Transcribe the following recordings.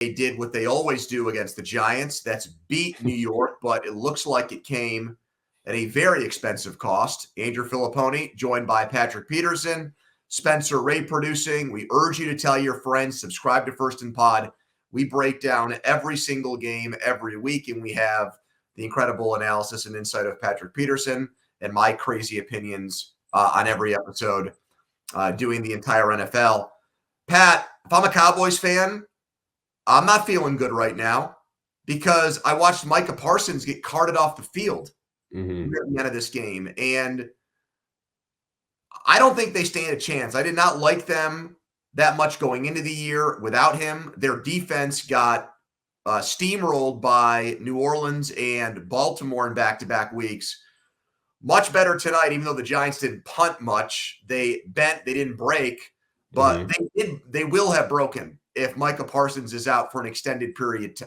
They did what they always do against the Giants. That's beat New York, but it looks like it came at a very expensive cost. Andrew Fillipponi, joined by Patrick Peterson, Spencer Ray producing. We urge you to tell your friends, subscribe to First and Pod. We break down every single game every week, and we have the incredible analysis and insight of Patrick Peterson and my crazy opinions on every episode, doing the entire NFL. Pat, if I'm a Cowboys fan, I'm not feeling good right now because I watched Micah Parsons get carted off the field at the end of this game. And I don't think they stand a chance. I did not like them that much going into the year without him. Their defense got steamrolled by New Orleans and Baltimore in back-to-back weeks. Much better tonight, even though the Giants didn't punt much. They bent, they didn't break, but they will have broken if Micah Parsons is out for an extended period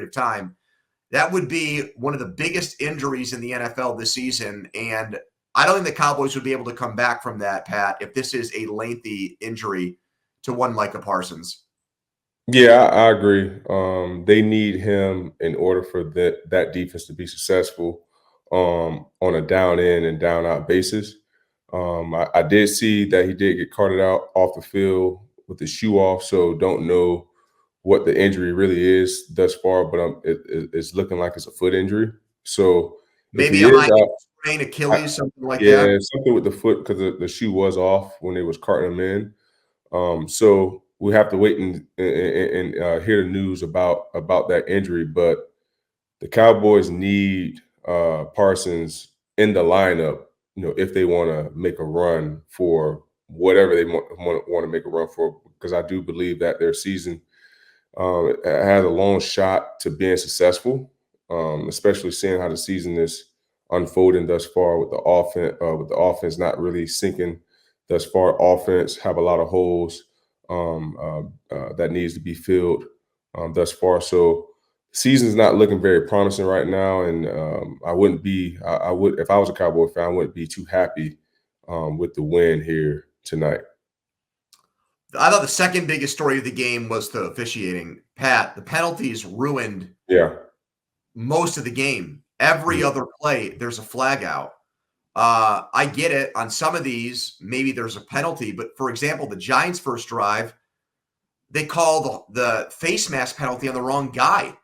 of time. That would be one of the biggest injuries in the NFL this season, and I don't think the Cowboys would be able to come back from that, Pat, if this is a lengthy injury to one Micah Parsons. Yeah, I agree. They need him in order for that defense to be successful on a down in and down out basis. I did see that he did get carted out off the field with the shoe off, so don't know what the injury really is thus far, but it's looking like it's a foot injury. So maybe a high sprain, Achilles, something like that. Yeah, something with the foot because the shoe was off when they was carting him in. So we have to wait and hear the news about that injury. But the Cowboys need Parsons in the lineup, if they want to make a run for whatever they want to make a run for, because I do believe that their season has a long shot to being successful, especially seeing how the season is unfolding thus far with the offense not really sinking thus far. Offense have a lot of holes that needs to be filled thus far. So season's not looking very promising right now, and I would if I was a Cowboy fan, I wouldn't be too happy with the win here tonight. I thought the second biggest story of the game was the officiating. Pat, the penalties ruined most of the game. Every other play, there's a flag out. I get it. On some of these, maybe there's a penalty. But, for example, the Giants' first drive, they call the face mask penalty on the wrong guy.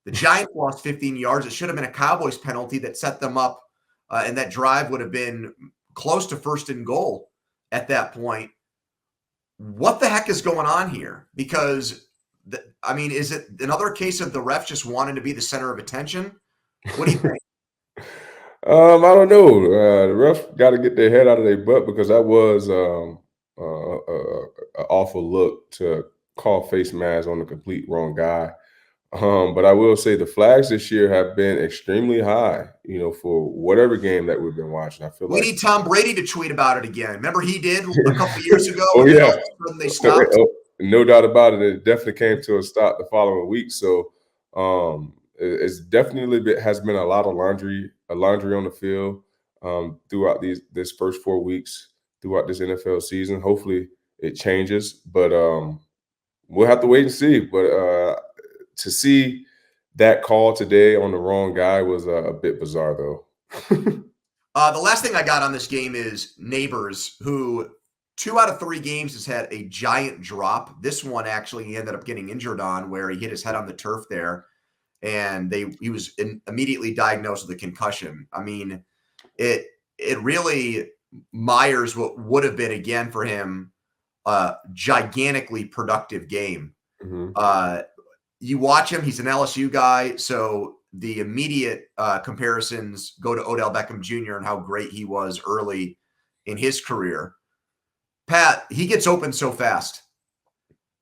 The Giants lost 15 yards. It should have been a Cowboys penalty that set them up, and that drive would have been close to first and goal at that point. What the heck is going on here? Because, is it another case of the refs just wanting to be the center of attention? What do you think? I don't know. The refs got to get their head out of their butt, because that was an awful look to call face mask on the complete wrong guy. But I will say the flags this year have been extremely high, for whatever game that we've been watching. I feel we need Tom Brady to tweet about it again. Remember he did a couple of years ago? Oh, yeah. They stopped. No doubt about it. It definitely came to a stop the following week. So it's definitely has been a lot of laundry on the field throughout this first 4 weeks throughout this NFL season. Hopefully it changes, but we'll have to wait and see. But to see that call today on the wrong guy was a bit bizarre, though. The last thing I got on this game is Neighbors, who 2 out of 3 games has had a giant drop. This one actually he ended up getting injured on, where he hit his head on the turf there, and he was immediately diagnosed with a concussion. It really mires what would have been, again, for him, a gigantically productive game. You watch him, he's an LSU guy, so the immediate comparisons go to Odell Beckham Jr. and how great he was early in his career. Pat, he gets open so fast.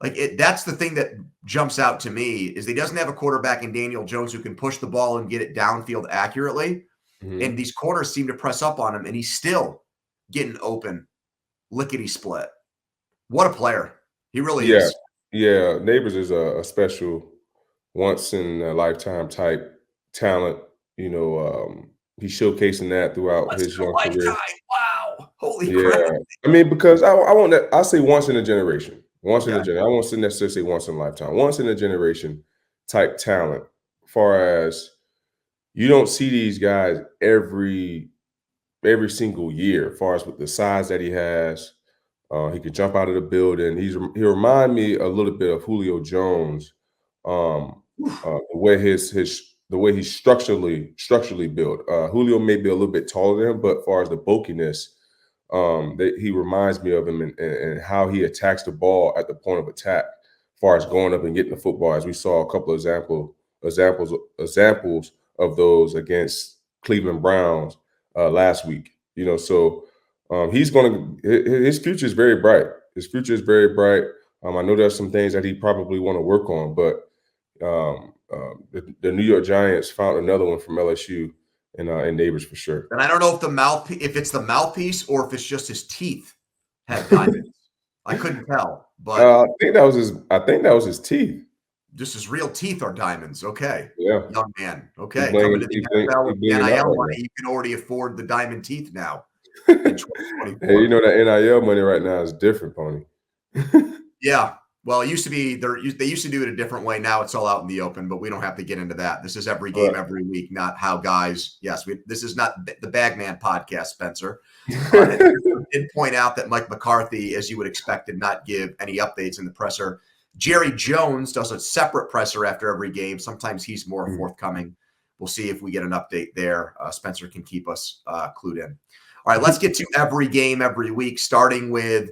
That's the thing that jumps out to me, is he doesn't have a quarterback in Daniel Jones who can push the ball and get it downfield accurately. And these corners seem to press up on him, and he's still getting open, lickety split. What a player. He really is. Yeah, Neighbors is a special, once-in-a-lifetime type talent. He's showcasing that throughout his young career. Wow. Holy crap. Because I say once in a generation. Once in a Okay. generation. I won't necessarily say once in a lifetime. Once in a generation type talent. Far as you don't see these guys every single year. As far as with the size that he has, he could jump out of the building. He remind me a little bit of Julio Jones. The way he's structurally built. Julio may be a little bit taller than him, but as far as the bulkiness, that he reminds me of him and how he attacks the ball at the point of attack, as far as going up and getting the football. As we saw a couple of examples of those against Cleveland Browns last week. So he's going to his future is very bright. His future is very bright. I know there's some things that he probably want to work on, but the New York Giants found another one from LSU and Neighbors for sure. And I don't know if it's the mouthpiece or if it's just his teeth had diamonds. I couldn't tell, but I think that was his teeth. just his real teeth are diamonds. Okay. Yeah. Young man. Okay. Coming to the NFL with NIL NIL money, you can already afford the diamond teeth now in 2024. Hey, you know that NIL money right now is different, Pony. Yeah. Well, it used to be they used to do it a different way. Now it's all out in the open, but we don't have to get into that. This is every game, every week, not how guys. Yes, this is not the Bagman podcast, Spencer. Did point out that Mike McCarthy, as you would expect, did not give any updates in the presser. Jerry Jones does a separate presser after every game. Sometimes he's more forthcoming. We'll see if we get an update there. Spencer can keep us clued in. All right, let's get to every game every week, starting with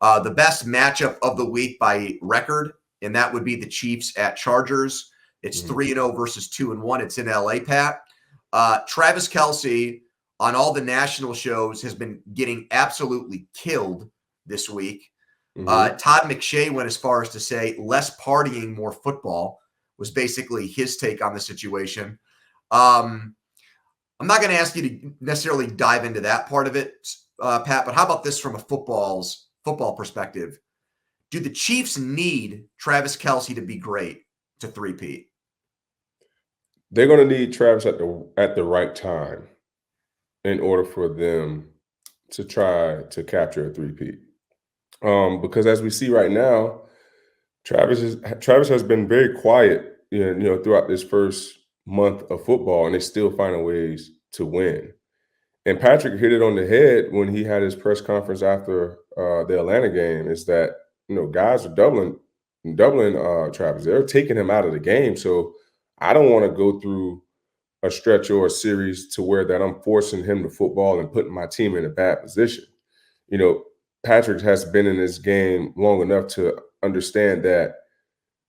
the best matchup of the week by record, and that would be the Chiefs at Chargers. It's 3-0 versus 2-1. It's in LA, Pat. Travis Kelce on all the national shows has been getting absolutely killed this week. Todd McShay went as far as to say less partying, more football was basically his take on the situation. I'm not going to ask you to necessarily dive into that part of it, Pat, but how about this from a football perspective? Do the Chiefs need Travis Kelce to be great to three-peat? They're going to need Travis at the right time in order for them to try to capture a three-peat. Because as we see right now, Travis has been very quiet, throughout this first month of football, and they're still finding ways to win. And Patrick hit it on the head when he had his press conference after the Atlanta game. Is that guys are doubling Travis. They're taking him out of the game. So I don't want to go through a stretch or a series to where that I'm forcing him to football and putting my team in a bad position. Patrick has been in this game long enough to understand that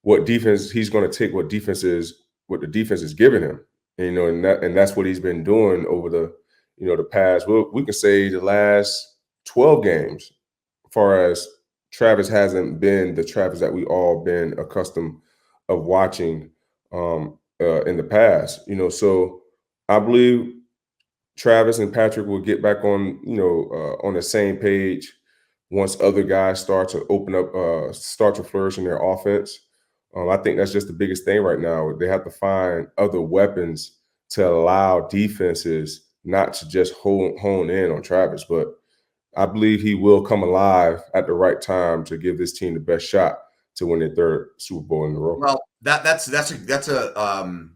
what defense he's going to take, what the defense is giving him, and that's what he's been doing over the past. Well, we can say the last 12 games, as far as Travis hasn't been the Travis that we all been accustomed of watching in the past. So I believe Travis and Patrick will get back on the same page once other guys start to open up, start to flourish in their offense. I think that's just the biggest thing right now. They have to find other weapons to allow defenses not to just hone in on Travis. But I believe he will come alive at the right time to give this team the best shot to win their third Super Bowl in a row. Well, that's a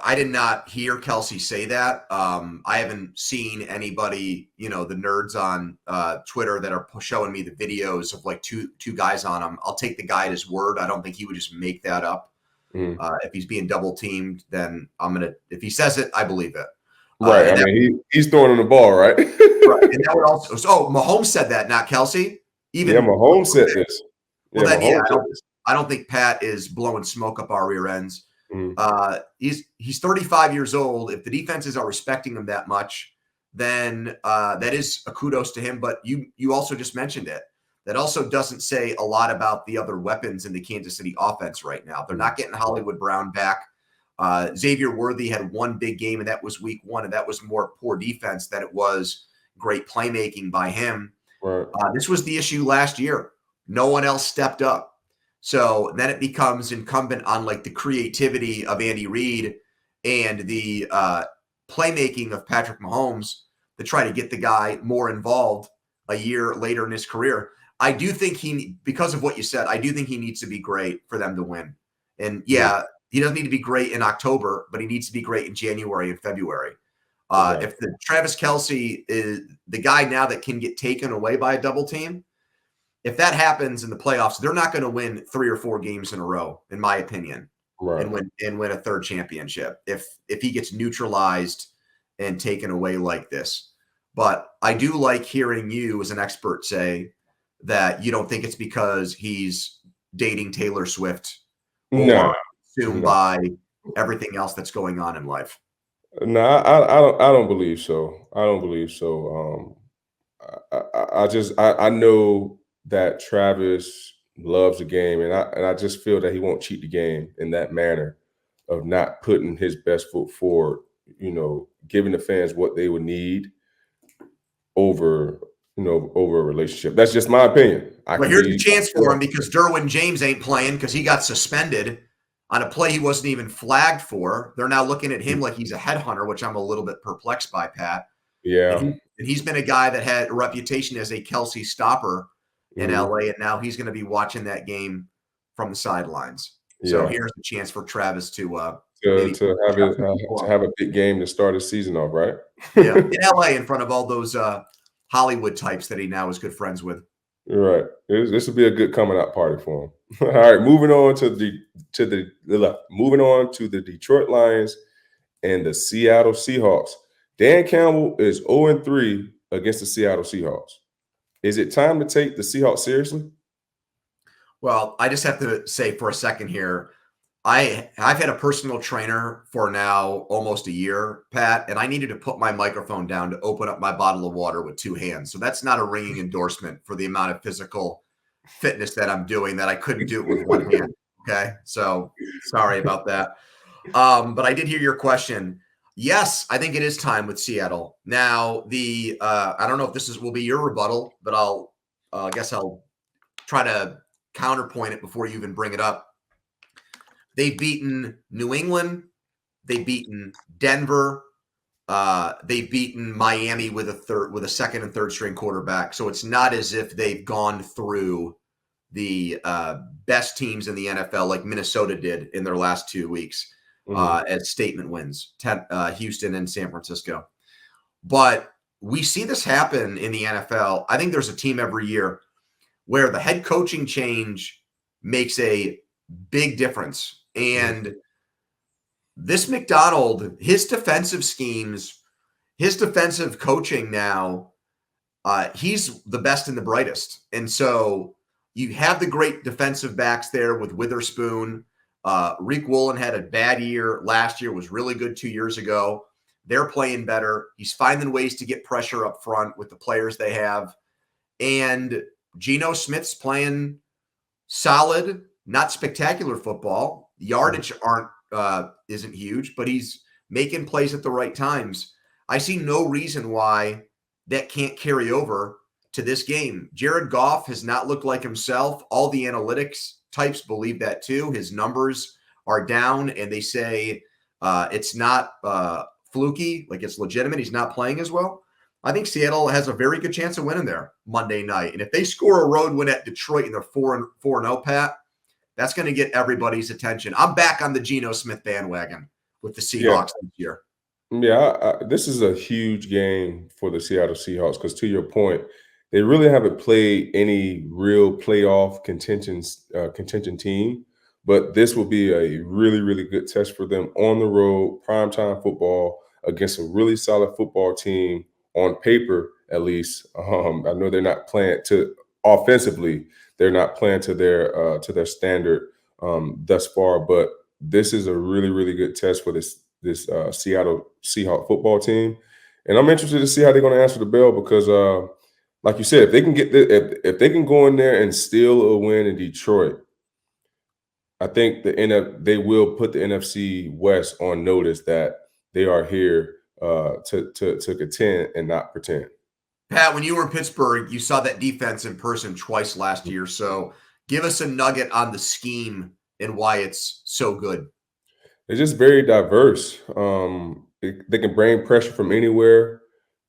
I did not hear Kelce say that. I haven't seen anybody, the nerds on Twitter that are showing me the videos of like two guys on him. I'll take the guy at his word. I don't think he would just make that up. If he's being double teamed, then if he says it, I believe it. Right. He's throwing him the ball, right? Right. And that would also. So Mahomes said that, not Kelce. Mahomes said this. Well, then, I don't think Pat is blowing smoke up our rear ends. He's 35 years old. If the defenses are respecting him that much, then that is a kudos to him. But you also just mentioned it. That also doesn't say a lot about the other weapons in the Kansas City offense right now. They're not getting Hollywood Brown back. Xavier Worthy had one big game, and that was week 1, and that was more poor defense than it was great playmaking by him. Right. This was the issue last year. No one else stepped up. So then it becomes incumbent on like the creativity of Andy Reid and the playmaking of Patrick Mahomes to try to get the guy more involved a year later in his career. I do think because of what you said, I do think he needs to be great for them to win. And yeah, he doesn't need to be great in October, but he needs to be great in January and February. Okay. If the Travis Kelce is the guy now that can get taken away by a double team, if that happens in the playoffs, they're not going to win 3 or 4 games in a row, in my opinion, Right. and win a third championship if he gets neutralized and taken away like this. But I do like hearing you as an expert say that you don't think it's because he's dating Taylor Swift Nah, or consumed no. by everything else that's going on in life. No, I don't believe so. I don't believe so. I know that Travis loves the game, and I just feel that he won't cheat the game in that manner of not putting his best foot forward. Giving the fans what they would need over over a relationship. That's just my opinion. I Well, could here's a be chance for him wrong. because Derwin James ain't playing because he got suspended on a play he wasn't even flagged for. They're now looking at him like he's a headhunter, which I'm a little bit perplexed by, Pat. And, Yeah. he's been a guy that had a reputation as a Kelsey stopper in Mhm. LA, and now he's going to be watching that game from the sidelines. So Yeah. here's a chance for Travis to To maybe to have shut it some people to up. have a big game to start his season off, right? Yeah, in LA in front of all those Hollywood types that he now is good friends with. Right. This would be a good coming out party for him. All right, moving on moving on to the Detroit Lions and the Seattle Seahawks. Dan Campbell is 0-3 against the Seattle Seahawks. Is it time to take the Seahawks seriously? Well, I just have to say for a second here, I've had a personal trainer for now almost a year, Pat, and I needed to put my microphone down to open up my bottle of water with 2 hands. So that's not a ringing endorsement for the amount of physical fitness that I'm doing that I couldn't do it with 1 hand. Okay. So sorry about that. But I did hear your question. Yes, I think it is time with Seattle. Now, I don't know if will be your rebuttal, but I guess I'll try to counterpoint it before you even bring it up. They've beaten New England. They've beaten Denver. They've beaten Miami with a second and third string quarterback. So it's not as if they've gone through the best teams in the NFL like Minnesota did in their last 2 weeks Mhm. as statement wins, Houston and San Francisco. But we see this happen in the NFL. I think there's a team every year where the head coaching change makes a big difference. Mhm. And this McDonald, his defensive schemes, his defensive coaching now, he's the best and the brightest. And so you have the great defensive backs there with Witherspoon. Reek Woolen had a bad year last year, was really good 2 years ago. They're playing better. He's finding ways to get pressure up front with the players they have. And Geno Smith's playing solid, not spectacular football. Yardage isn't huge, but he's making plays at the right times. I see no reason why that can't carry over to this game. Jared Goff has not looked like himself. All the analytics types believe that too. His numbers are down, and they say it's not fluky, like it's legitimate. He's not playing as well. I think Seattle has a very good chance of winning there Monday night. And if they score a road win at Detroit and they're 4-0, Pat, that's going to get everybody's attention. I'm back on the Geno Smith bandwagon with the Yeah. Seahawks this year. Yeah, this is a huge game for the Seattle Seahawks because, to your point, they really haven't played any real playoff contention team. But this will be a really, really good test for them on the road, primetime football against a really solid football team on paper, at least. I know they're not playing to offensively; they're not playing to their standard thus far. But this is a really, really good test for this Seattle Seahawks football team, and I'm interested to see how they're going to answer the bell because, like you said, if they can if they can go in there and steal a win in Detroit, I think they will put the NFC West on notice that they are here to contend and not pretend. Pat, when you were in Pittsburgh, you saw that defense in person twice last year. So give us a nugget on the scheme and why it's so good. They're just very diverse. They can bring pressure from anywhere.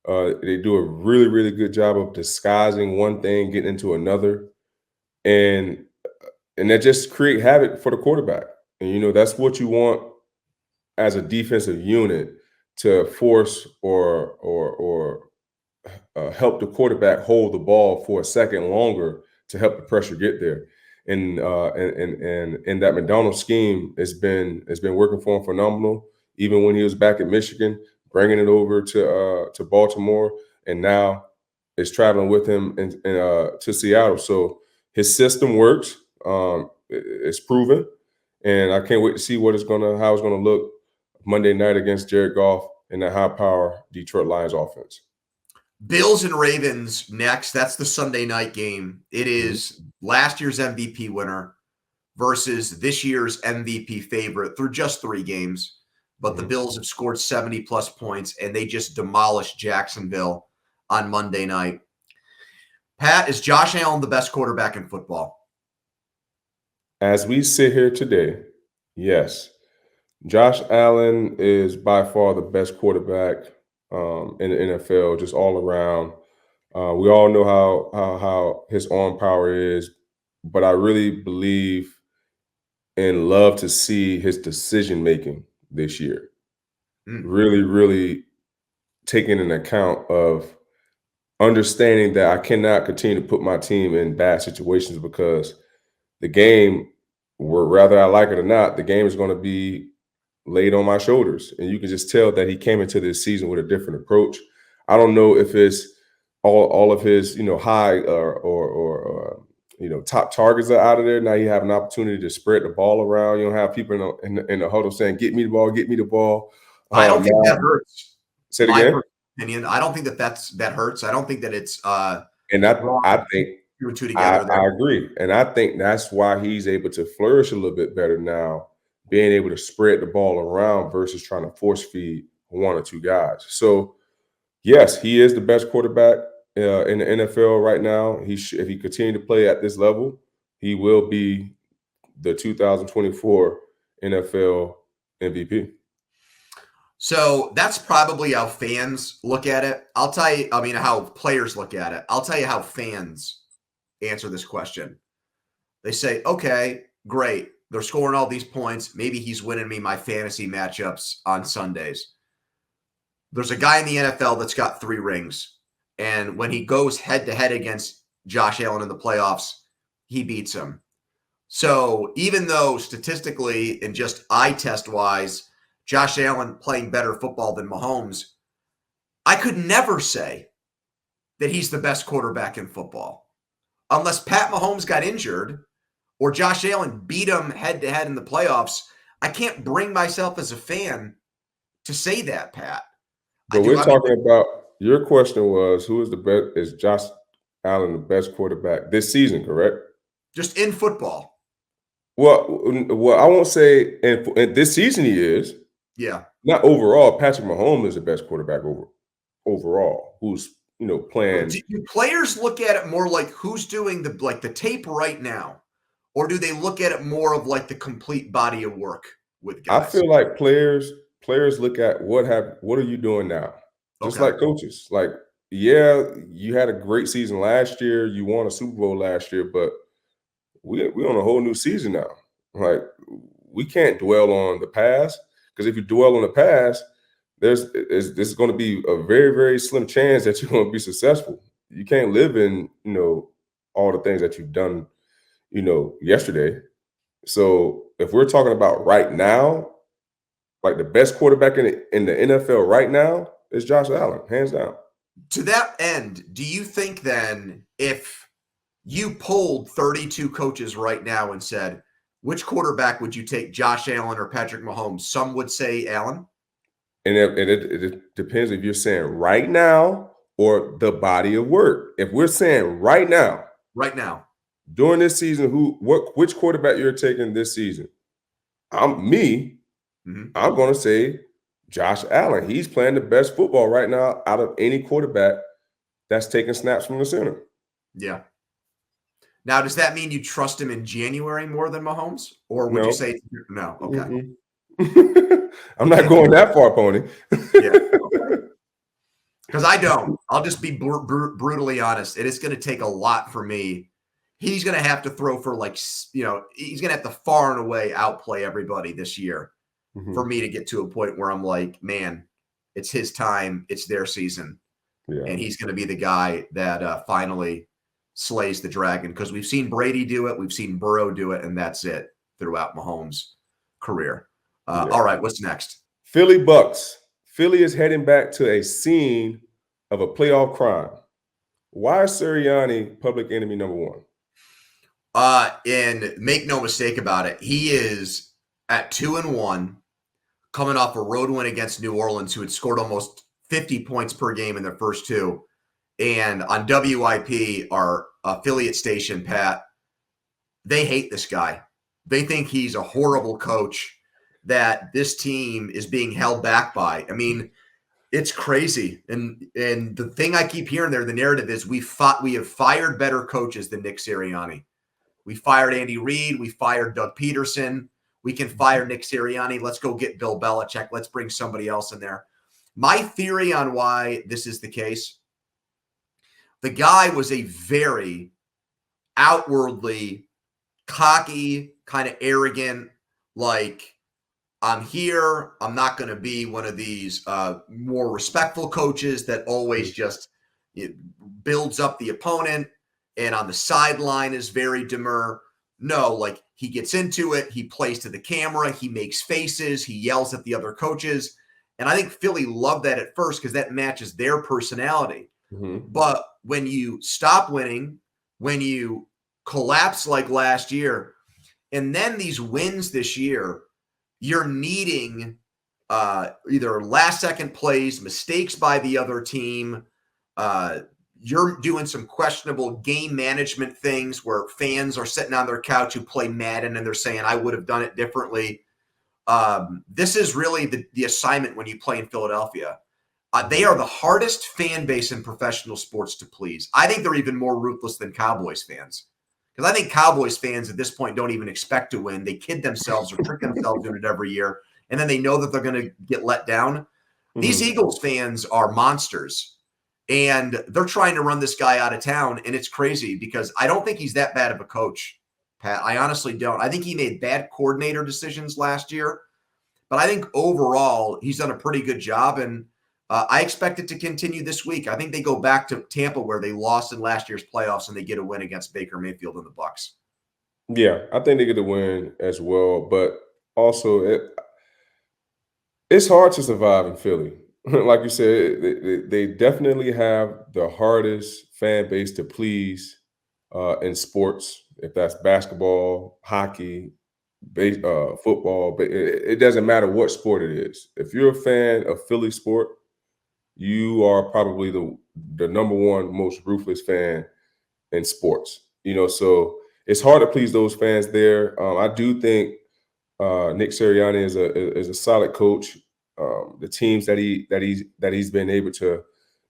They do a really, really good job of disguising one thing, getting into another, and that just create havoc for the quarterback. And that's what you want as a defensive unit to force or help the quarterback hold the ball for a second longer to help the pressure get there. And that McDonald scheme has been working for him phenomenal. Even when he was back at Michigan, bringing it over to Baltimore, and now is traveling with him to Seattle. So his system works. It's proven, and I can't wait to see how it's gonna look Monday night against Jared Goff and the high power Detroit Lions offense. Bills and Ravens next. That's the Sunday night game. It is last year's MVP winner versus this year's MVP favorite through just 3 games. But the Bills have scored 70-plus points, and they just demolished Jacksonville on Monday night. Pat, is Josh Allen the best quarterback in football? As we sit here today, yes. Josh Allen is by far the best quarterback in the NFL, just all around. We all know how his arm power is, but I really believe and love to see his decision making this year. Really, really taking an account of understanding that I cannot continue to put my team in bad situations because the game, whether I like it or not, the game is going to be laid on my shoulders. And you can just tell that he came into this season with a different approach. I don't know if it's all of his, high or top targets are out of there. Now you have an opportunity to spread the ball around. You don't have people in the huddle saying, "Get me the ball, get me the ball." I don't think that hurts. Say it again. Opinion. I don't think that hurts. I don't think that it's and that I think two and two together. I agree, and I think that's why he's able to flourish a little bit better now, being able to spread the ball around versus trying to force feed 1 or 2 guys. So, yes, he is the best quarterback in the NFL right now. If he continue to play at this level, he will be the 2024 NFL MVP. So that's probably how fans look at it. I'll tell you, how players look at it. I'll tell you how fans answer this question. They say, okay, great. They're scoring all these points. Maybe he's winning me my fantasy matchups on Sundays. There's a guy in the NFL that's got 3 rings. And when he goes head-to-head against Josh Allen in the playoffs, he beats him. So even though statistically and just eye test-wise, Josh Allen playing better football than Mahomes, I could never say that he's the best quarterback in football. Unless Pat Mahomes got injured or Josh Allen beat him head-to-head in the playoffs, I can't bring myself as a fan to say that, Pat. But we're talking about, your question was, who is the best? Is Josh Allen the best quarterback this season, correct? Just in football. Well, I won't say in this season he is. Yeah. Not overall. Patrick Mahomes is the best quarterback overall. Who's playing? Do players look at it more like who's doing the tape right now, or do they look at it more of like the complete body of work with guys? I feel like players look at what are you doing now? Just like coaches. Like, yeah, you had a great season last year. You won a Super Bowl last year, but we're on a whole new season now. Like, we can't dwell on the past, because if you dwell on the past, this is going to be a very, very slim chance that you're going to be successful. You can't live in, all the things that you've done, yesterday. So if we're talking about right now, like the best quarterback in the NFL right now is Josh Allen, hands down. To that end, do you think then if you polled 32 coaches right now and said, which quarterback would you take, Josh Allen or Patrick Mahomes? Some would say Allen. And it depends if you're saying right now or the body of work. If we're saying right now, during this season, which quarterback you're taking this season? I'm going to say Josh Allen. He's playing the best football right now out of any quarterback that's taking snaps from the center. Yeah. Now, does that mean you trust him in January more than Mahomes? Or would you say no? Okay. I'm not going that far, Pony. Yeah. Okay. Because I don't. I'll just be brutally honest. It is going to take a lot for me. He's going to have to throw for he's going to have to far and away outplay everybody this year for me to get to a point where I'm like, man, it's his time. It's their season. Yeah. And he's going to be the guy that finally slays the dragon, because we've seen Brady do it. We've seen Burrow do it. And that's it throughout Mahomes' career. All right. What's next? Philly Bucks. Philly is heading back to a scene of a playoff crime. Why is Sirianni public enemy number one? And make no mistake about it, he is at 2-1, coming off a road win against New Orleans, who had scored almost 50 points per game in their first two. And on WIP, our affiliate station, Pat, they hate this guy. They think he's a horrible coach that this team is being held back by. I mean, it's crazy. And the thing I keep hearing there, the narrative is we have fired better coaches than Nick Sirianni. We fired Andy Reid. We fired Doug Peterson. We can fire Nick Sirianni. Let's go get Bill Belichick. Let's bring somebody else in there. My theory on why this is the case, the guy was a very outwardly cocky, kind of arrogant, like, I'm here. I'm not going to be one of these more respectful coaches that always just builds up the opponent and on the sideline is very demure. No, like, he gets into it. He plays to the camera. He makes faces. He yells at the other coaches. And I think Philly loved that at first because that matches their personality. But when you stop winning, when you collapse like last year, and then these wins this year, you're needing either last-second plays, mistakes by the other team. You're doing some questionable game management things where fans are sitting on their couch who play Madden and they're saying, I would have done it differently. This is really the assignment when you play in Philadelphia. They are the hardest fan base in professional sports to please. I think they're even more ruthless than Cowboys fans. Because I think Cowboys fans at this point don't even expect to win. They kid themselves or trick themselves doing it every year. And then they know that they're going to get let down. These Eagles fans are monsters. And they're trying to run this guy out of town. And it's crazy because I don't think he's that bad of a coach, Pat. I honestly don't. I think he made bad coordinator decisions last year. But I think overall, he's done a pretty good job. And I expect it to continue this week. I think they go back to Tampa where they lost in last year's playoffs and they get a win against Baker Mayfield and the Bucs. Yeah, I think they get a win as well. But also, it's hard to survive in Philly. Like you said, they definitely have the hardest fan base to please in sports. If that's basketball, hockey, football, but it doesn't matter what sport it is. If you're a fan of Philly sport, you are probably the number one most ruthless fan in sports. So it's hard to please those fans there. I do think Nick Sirianni is a solid coach. The teams that he's been able to,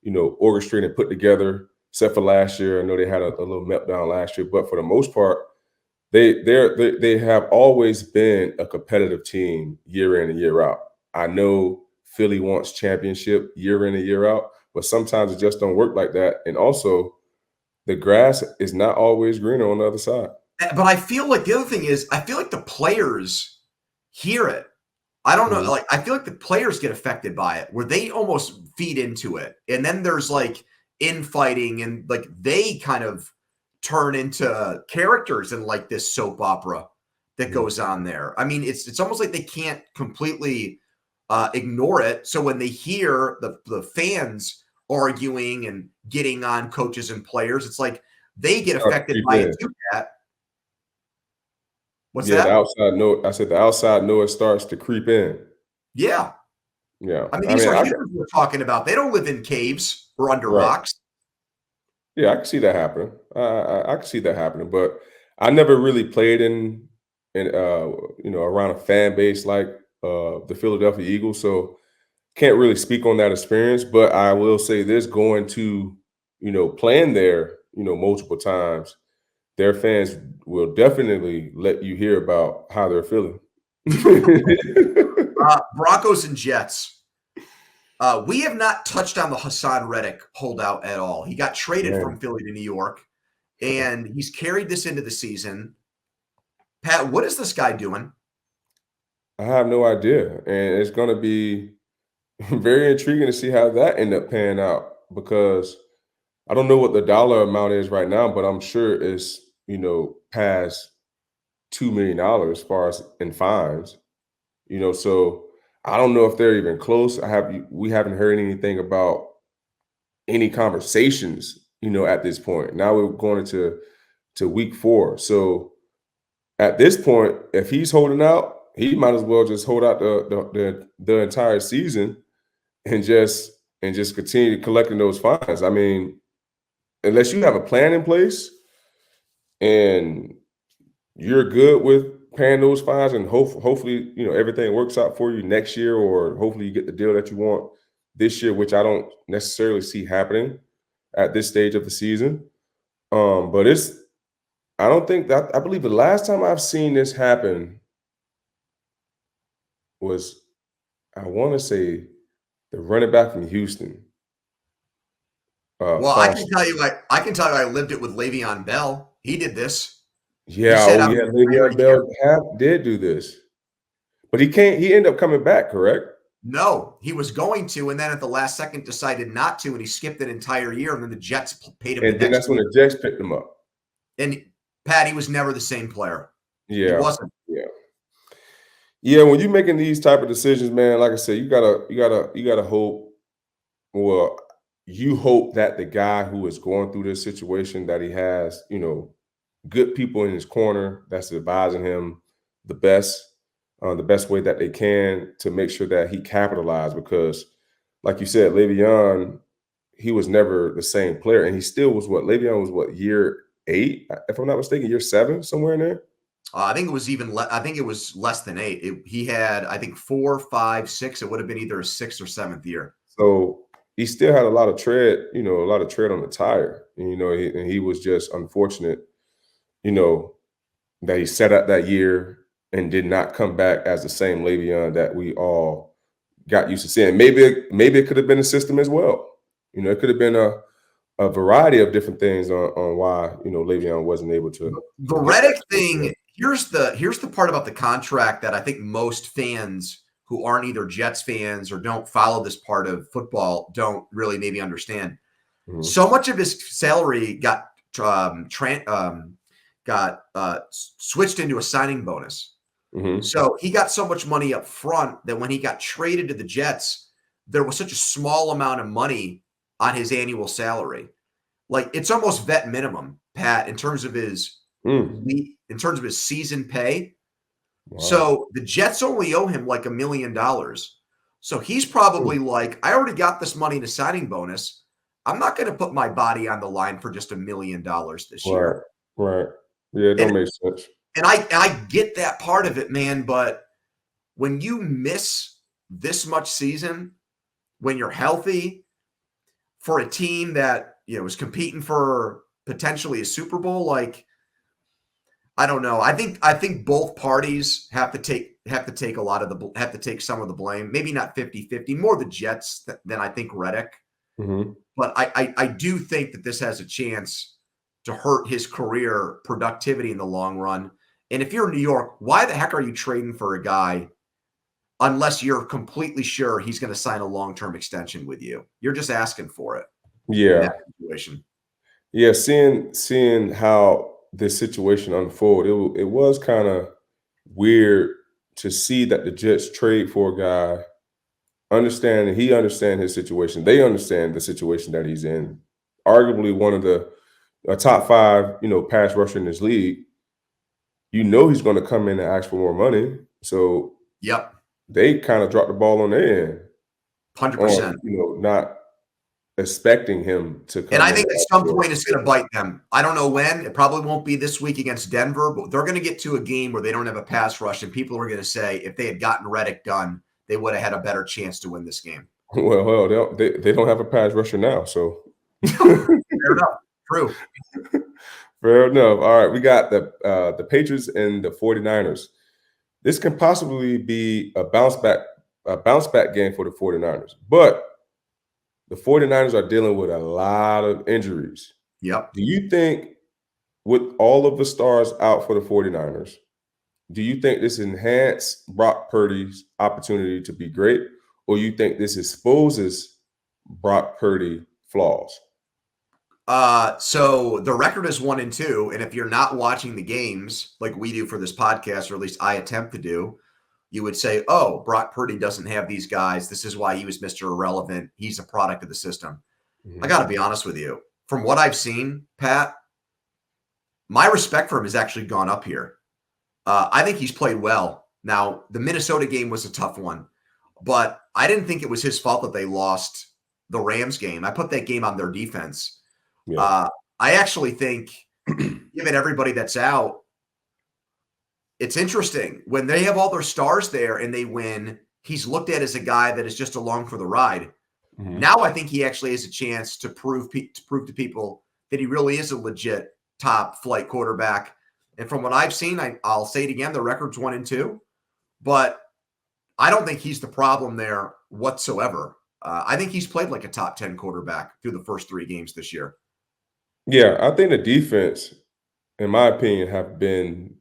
orchestrate and put together, except for last year. I know they had a little meltdown last year, but for the most part, they have always been a competitive team year in and year out. I know Philly wants championship year in and year out, but sometimes it just don't work like that. And also, the grass is not always greener on the other side. But I feel like the other thing is, I feel like the players hear it. I don't know. Like, I feel like the players get affected by it, where they almost feed into it. And then there's like infighting and like they kind of turn into characters in like this soap opera that goes on there. I mean, it's almost like they can't completely ignore it. So when they hear the fans arguing and getting on coaches and players, it's like they get affected by it too, Pat. What's that? The outside noise. I said the outside noise starts to creep in. Yeah. Yeah. I mean, these are humans we're talking about. They don't live in caves or under rocks. Yeah, I can see that happening. I can see that happening, but I never really played in around a fan base like the Philadelphia Eagles, so can't really speak on that experience. But I will say this: going to playing there multiple times, their fans will definitely let you hear about how they're feeling. Broncos and Jets. We have not touched on the Hassan Reddick holdout at all. He got traded Man, from Philly to New York, and he's carried this into the season. Pat, what is this guy doing? I have no idea, and it's going to be very intriguing to see how that end up panning out because I don't know what the dollar amount is right now, but I'm sure it's past $2 million as far as in fines. So I don't know if they're even close. We haven't heard anything about any conversations, at this point. Now we're going to week 4. So at this point, if he's holding out, he might as well just hold out the entire season and just continue collecting those fines. I mean, unless you have a plan in place and you're good with paying those fines and hopefully, everything works out for you next year, or hopefully you get the deal that you want this year, which I don't necessarily see happening at this stage of the season. But I don't think that I believe the last time I've seen this happen was, I want to say, the running back from Houston. Well, I can Paul. tell you, I lived it with Le'Veon Bell. He did this. He Yeah, said, oh "I'm yeah, retiring Le'Veon here." Bell did do this, but he can't. He ended up coming back, correct? No, he was going to, and then at the last second decided not to, and he skipped an entire year. And then the Jets paid him the And then next that's when year. the Jets picked him up. And Pat, he was never the same player. He Yeah, wasn't. yeah, yeah. When you're making these type of decisions, man, like I said, you gotta hope. Well, you hope that the guy who is going through this situation, that he has, good people in his corner that's advising him the best way that they can to make sure that he capitalized. Because, like you said, Le'Veon, he was never the same player, and he still was Le'Veon was year 8, if I'm not mistaken, year 7, somewhere in there. I think it was I think it was less than 8. He had, I think, 4, 5, 6. It would have been either a 6th or 7th year. So he still had a lot of tread, on the tire. And, he was just unfortunate, you know, that he set up that year and did not come back as the same Le'Veon that we all got used to seeing. Maybe it could have been a system as well. It could have been a variety of different things on why Le'Veon wasn't able The to get Reddick that. thing, here's the part about the contract that I think most fans who aren't either Jets fans or don't follow this part of football don't really maybe understand. Mhm, So much of his salary got switched into a signing bonus. mhm. So he got so much money up front that when he got traded to the Jets, there was such a small amount of money on his annual salary. Like, it's almost vet minimum, Pat, in terms of his Mm, season pay. wow. So the Jets only owe him like $1 million. So he's probably Mm, like, I already got this money in a signing bonus. I'm not going to put my body on the line for just $1 million this right, year. right. Yeah, it And don't make sense. I get that part of it, man. But when you miss this much season, when you're healthy for a team that is competing for potentially a Super Bowl, like, I don't know. I think both parties have to take a lot of have to take some of the blame. Maybe not 50-50, more the Jets than I think Reddick. Mhm. But I do think that this has a chance to hurt his career productivity in the long run. And if you're New York, why the heck are you trading for a guy unless you're completely sure he's going to sign a long-term extension with you? You're just asking for it in that Yeah. situation. Yeah, seeing how this situation unfold, it was kind of weird to see that the Jets trade for a guy, he understand his situation. They understand the situation that he's in. Arguably one of the a top 5, pass rusher in this league. He's going to come in and ask for more money. So Yep, they kind of dropped the ball on their end on, 100%. not expecting him to And come I in and think at ask some for. point it's going to bite them. I don't know when. It probably won't be this week against Denver, but they're going to get to a game where they don't have a pass rush, and people are going to say if they had gotten Reddick done, they would have had a better chance to win this game. Well, they don't have a pass rusher now, so Fair enough. True. fair enough. All right, we got the Patriots and the 49ers. This can possibly be a bounce back game for the 49ers. But the 49ers are dealing with a lot of injuries. Yep. Do you think, with all of the stars out for the 49ers, do you think this enhances Brock Purdy's opportunity to be great, or you think this exposes Brock Purdy flaws? So the record is 1-2, and if you're not watching the games like we do for this podcast, or at least I attempt to do, you would say, "Oh, Brock Purdy doesn't have these guys. This is why he was Mr. Irrelevant. He's a product of the system." I Mhm. got to be honest with you. From what I've seen, Pat, my respect for him has actually gone up here. I think he's played well. Now, the Minnesota game was a tough one, but I didn't think it was his fault that they lost the Rams game. I put that game on their defense. Yeah. Uh, I actually think, given everybody that's out, it's interesting. When they have all their stars there and they win, he's looked at as a guy that is just along for the ride. Mhm. Now I think he actually has a chance to prove to people that he really is a legit top flight quarterback. And from what I've seen, I'll say it again, the record's 1-2, but I don't think he's the problem there whatsoever. I think he's played like a top 10 quarterback through the first 3 games this year. Yeah, I think the defense, in my opinion, have been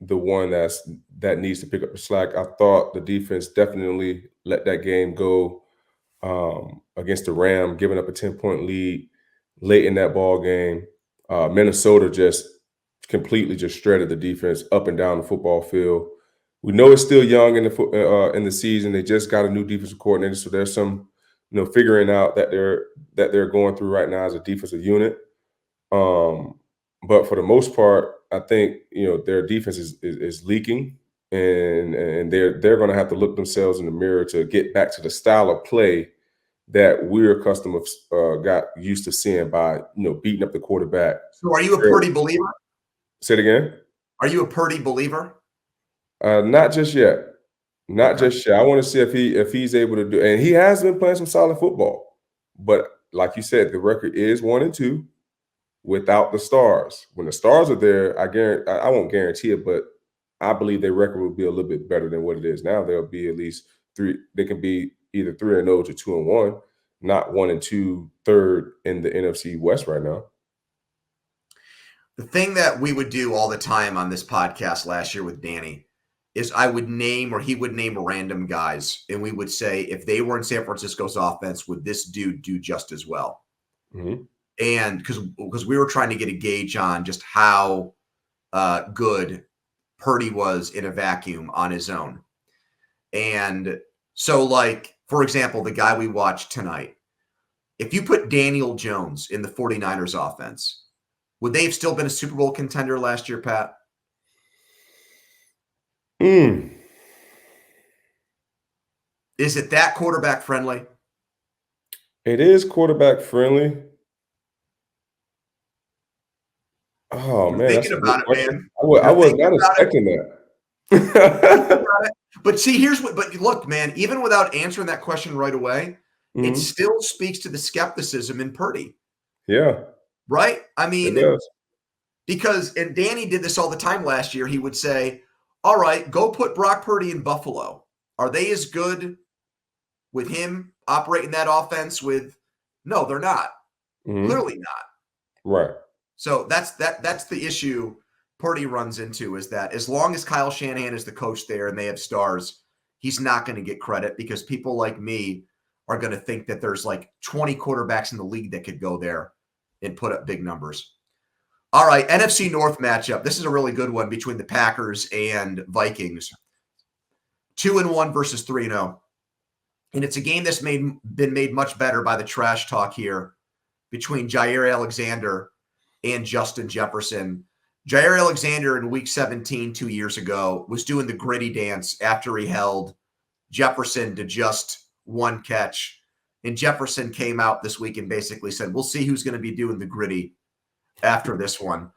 the one that needs to pick up the slack. I thought the defense definitely let that game go against the Ram, giving up a 10-point lead late in that ball game. Minnesota just completely just shredded the defense up and down the football field. We know it's still young in the season. They just got a new defensive coordinator, so there's some figuring out that they're going through right now as a defensive unit. But for the most part, I think their defense is leaking, and they're going to have to look themselves in the mirror to get back to the style of play that we're accustomed got used to seeing by beating up the quarterback. So are you a Purdy believer? Say it again. Are you a Purdy believer? Not just yet. Not Okay. just yet. I want to see if he's able to do, and he has been playing some solid football. But like you said, the record is 1-2 without the stars. When the stars are there, I won't guarantee it, but I believe their record will be a little bit better than what it is now. They'll be at least 3. They can be either 3-0 to 2-1, not 1-2 third in the NFC West right now. The thing that we would do all the time on this podcast last year with Danny is I would name, or he would name, random guys, and we would say, if they were in San Francisco's offense, would this dude do just as well? Mm-hmm. And because we were trying to get a gauge on just how good Purdy was in a vacuum on his own. And so, like, for example, the guy we watched tonight, if you put Daniel Jones in the 49ers offense, would they have still been a Super Bowl contender last year, Pat? Is it that quarterback friendly? It is quarterback friendly. Oh You're man, that's thinking a good about it, question. man. I was not expecting that. But see, but look, man, even without answering that question right away, it Mhm. still speaks to the skepticism in Purdy, Yeah, right? I it mean, does. because, and Danny did this all the time last year, he would say, all right, go put Brock Purdy in Buffalo. Are they as good with him operating that offense with? No, they're not. Mhm. Clearly not. Right. So that's the issue Purdy runs into, is that as long as Kyle Shanahan is the coach there and they have stars, he's not going to get credit, because people like me are going to think that there's like 20 quarterbacks in the league that could go there and put up big numbers. All right, NFC North matchup. This is a really good one between the Packers and Vikings. 2-1 versus 3-0. And it's a game that's been made much better by the trash talk here between Jair Alexander and Justin Jefferson. Jair Alexander in week 17 2 years ago was doing the gritty dance after he held Jefferson to just one catch. And Jefferson came out this week and basically said, we'll see who's going to be doing the gritty after this one.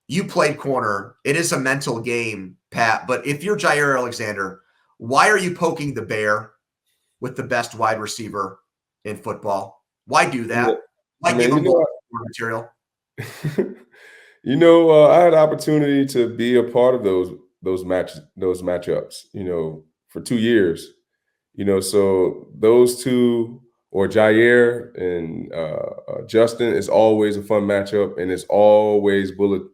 You played corner. It is a mental game, Pat. But if you're Jair Alexander, why are you poking the bear with the best wide receiver in football? Why do that? Why give him more material? I had the opportunity to be a part of those matchups, for 2 years. So those two or Jair and Justin is always a fun matchup, and it's always bulletin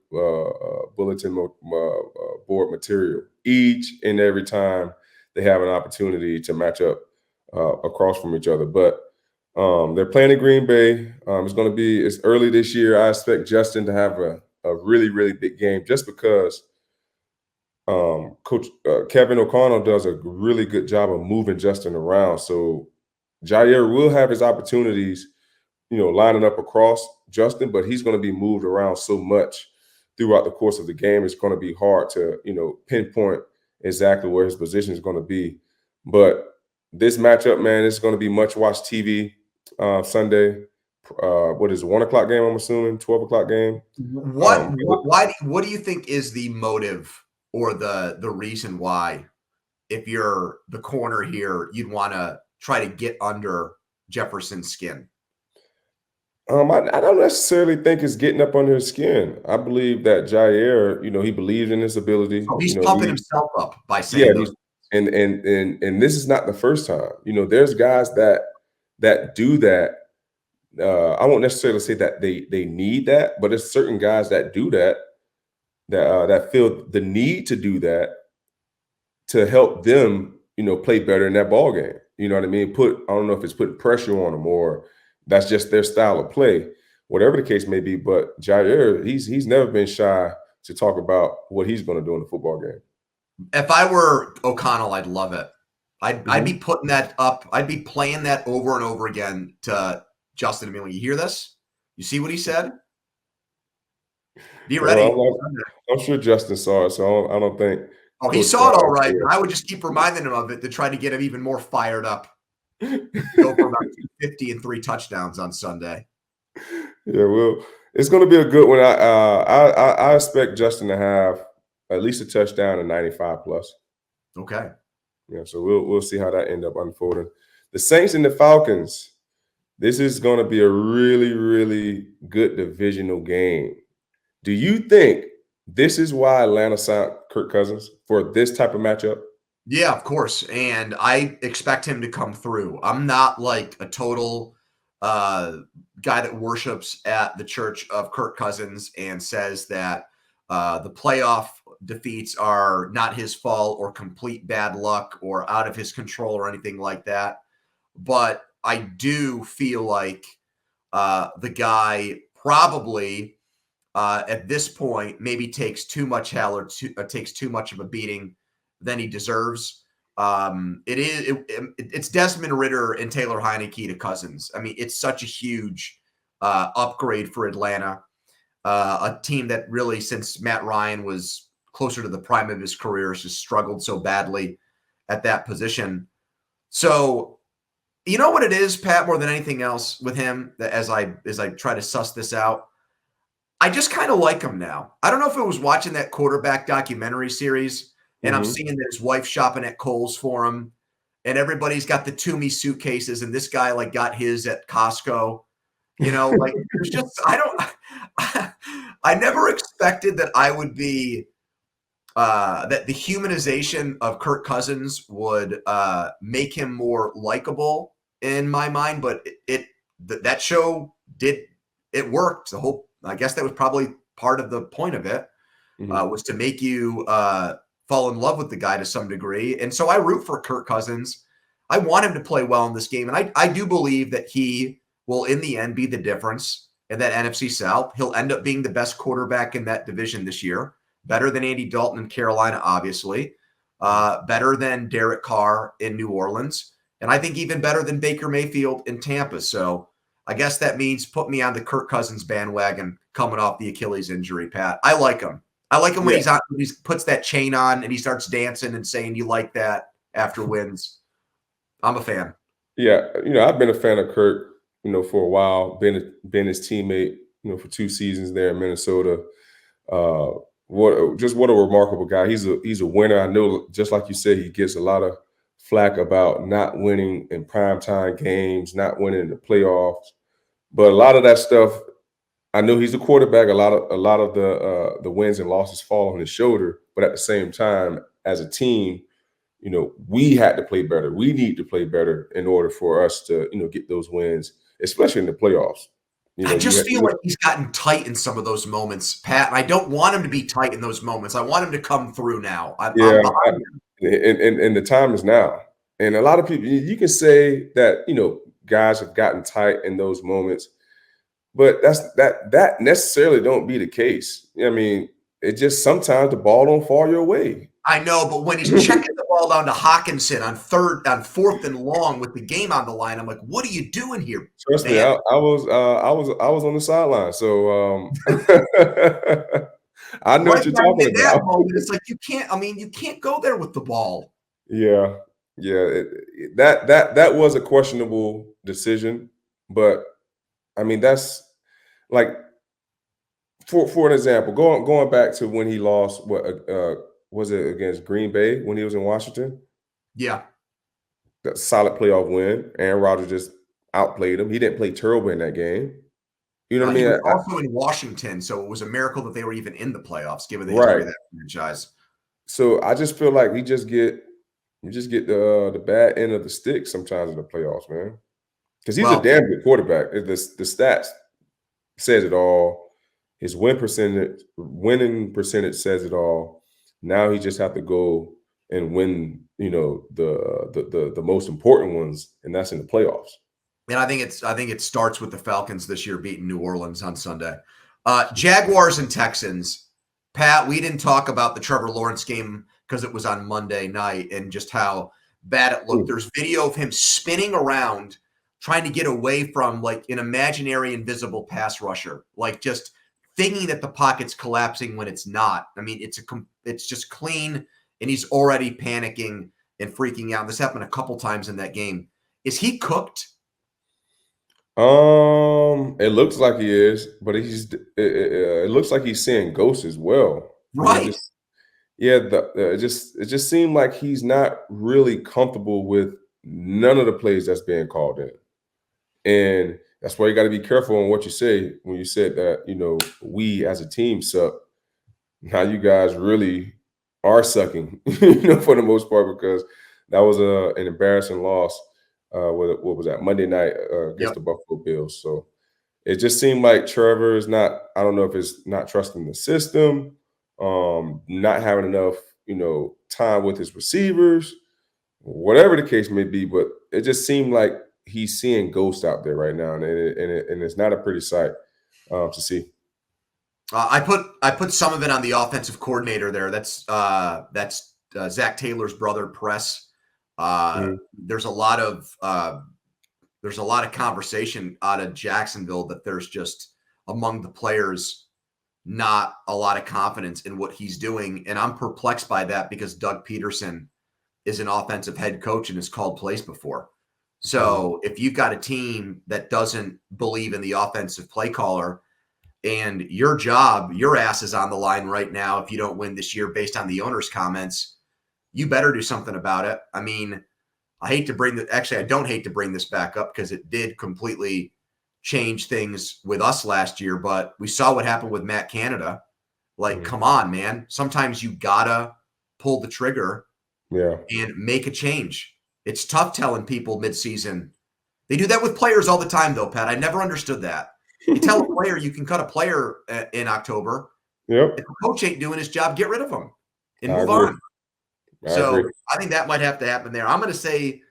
board material each and every time they have an opportunity to match up across from each other. But they're playing in Green Bay. It's early this year. I expect Justin to have a really, really big game just because Coach Kevin O'Connell does a really good job of moving Justin around. So Jair will have his opportunities, lining up across Justin, but he's going to be moved around so much throughout the course of the game. It's going to be hard to, pinpoint exactly where his position is going to be. But this matchup, man, it's going to be much watched TV Sunday. What is it, 1 o'clock game? I'm assuming 12 o'clock game. What do you think is the motive or the reason why, if you're the corner here, you'd want to try to get under Jefferson's skin? I don't necessarily think it's getting up under his skin. I believe that Jair, he believes in his ability. Oh, he's pumping himself up by saying those. And this is not the first time. There's guys that do that. I won't necessarily say that they need that, but it's certain guys that do that feel the need to do that to help them, play better in that ball game. You know what I mean? I don't know if it's putting pressure on them or that's just their style of play, whatever the case may be. But Jair, he's never been shy to talk about what he's going to do in the football game. If I were O'Connell, I'd love it. I'd be putting that up. I'd be playing that over and over again to Justin. I mean, when you hear this, you see what he said? Be ready. Well, I'm sure Justin saw it, so I don't think. Oh, he saw it all right. I would just keep reminding him of it to try to get him even more fired up. Go for about 50 and 3 touchdowns on Sunday. Yeah, well, it's going to be a good one. I expect Justin to have at least a touchdown and 95 plus. Okay. Yeah, so we'll see how that end up unfolding. The Saints and the Falcons. This is going to be a really, really good divisional game. Do you think this is why Atlanta signed Kirk Cousins for this type of matchup? Yeah, of course. And I expect him to come through. I'm not like a total guy that worships at the church of Kirk Cousins and says that the playoff defeats are not his fault or complete bad luck or out of his control or anything like that. But I do feel like the guy probably at this point maybe takes too much hell or takes too much of a beating than he deserves. It's Desmond Ridder and Taylor Heineke to Cousins. I mean, it's such a huge upgrade for Atlanta, a team that really, since Matt Ryan was closer to the prime of his career, has just struggled so badly at that position. So, you know what it is, Pat, more than anything else with him, that as I try to suss this out, I just kind of like him now. I don't know if it was watching that quarterback documentary series and I'm seeing that his wife's shopping at Kohl's for him and everybody's got the Toomey suitcases and this guy like got his at Costco. Like there's just I never expected that I would be that the humanization of Kirk Cousins would make him more likable in my mind, but that show it worked. I guess that was probably part of the point of it, was to make you fall in love with the guy to some degree. And so I root for Kirk Cousins. I want him to play well in this game. And I do believe that he will, in the end, be the difference in that NFC South. He'll end up being the best quarterback in that division this year. Better than Andy Dalton in Carolina, obviously. Better than Derek Carr in New Orleans. And I think even better than Baker Mayfield in Tampa. So I guess that means put me on the Kirk Cousins bandwagon coming off the Achilles injury, Pat. I like him. I like him when he puts that chain on and he starts dancing and saying you like that after wins. I'm a fan. Yeah, I've been a fan of Kirk, for a while. Been his teammate, for 2 seasons there in Minnesota. What a remarkable guy. He's a winner. I know, just like you said, he gets a lot of flack about not winning in primetime games, not winning in the playoffs. But a lot of that stuff, I know he's a quarterback. A lot of the wins and losses fall on his shoulder. But at the same time, as a team, we had to play better. We need to play better in order for us to, get those wins, especially in the playoffs. I just feel like he's gotten tight in some of those moments, Pat. And I don't want him to be tight in those moments. I want him to come through now. I'm behind him. And the time is now. And a lot of people, you can say that, guys have gotten tight in those moments, but that necessarily don't be the case. I mean, it just sometimes the ball don't fall your way. I know, but when he's checking the ball down to Hawkinson on 4th and long with the game on the line, I'm like, what are you doing here? Trust me, I was on the sideline, so I know what you're talking about. That moment, it's like you can't go there with the ball. Yeah. That was a questionable decision, but I mean that's like for an example, going back to when he lost, was it against Green Bay when he was in Washington? Yeah. That solid playoff win. Aaron Rodgers just outplayed him. He didn't play terrible in that game. You know what I mean? He was also in Washington, so it was a miracle that they were even in the playoffs, given the history of that franchise. So I just feel like you just get the bad end of the stick sometimes in the playoffs, man. Because he's a damn good quarterback. The stats says it all. His winning percentage says it all. Now he just have to go and win, the most important ones, and that's in the playoffs. And I think it starts with the Falcons this year beating New Orleans on Sunday. Jaguars and Texans. Pat, we didn't talk about the Trevor Lawrence game because it was on Monday night and just how bad it looked. There's video of him spinning around trying to get away from like an imaginary invisible pass rusher, like just thinking that the pocket's collapsing when it's not. I mean, it's just clean, and he's already panicking and freaking out. This happened a couple times in that game. Is he cooked? It looks like he is, but it looks like he's seeing ghosts as well. Right. It just seemed like he's not really comfortable with none of the plays that's being called in. And that's why you got to be careful on what you say when you said that, we as a team suck. Now you guys really are sucking, for the most part, because that was an embarrassing loss. What was that, Monday night against the Buffalo Bills. So it just seemed like Trevor is not, I don't know if it's not trusting the system, not having enough, time with his receivers, whatever the case may be, but it just seemed like he's seeing ghosts out there right now, and it's not a pretty sight to see. I put some of it on the offensive coordinator there. That's Zach Taylor's brother, Press. There's a lot of conversation out of Jacksonville that there's just among the players not a lot of confidence in what he's doing, and I'm perplexed by that because Doug Peterson is an offensive head coach and has called plays before. So if you've got a team that doesn't believe in the offensive play caller, and your ass is on the line right now if you don't win this year based on the owner's comments, you better do something about it. I mean, I don't hate to bring this back up because it did completely change things with us last year, but we saw what happened with Matt Canada. Like, come on, man. Sometimes you gotta pull the trigger and make a change. It's tough telling people midseason. They do that with players all the time, though, Pat. I never understood that. You tell a player you can cut a player in October. Yep. If the coach ain't doing his job, get rid of him and move on. I think that might have to happen there. I'm going to say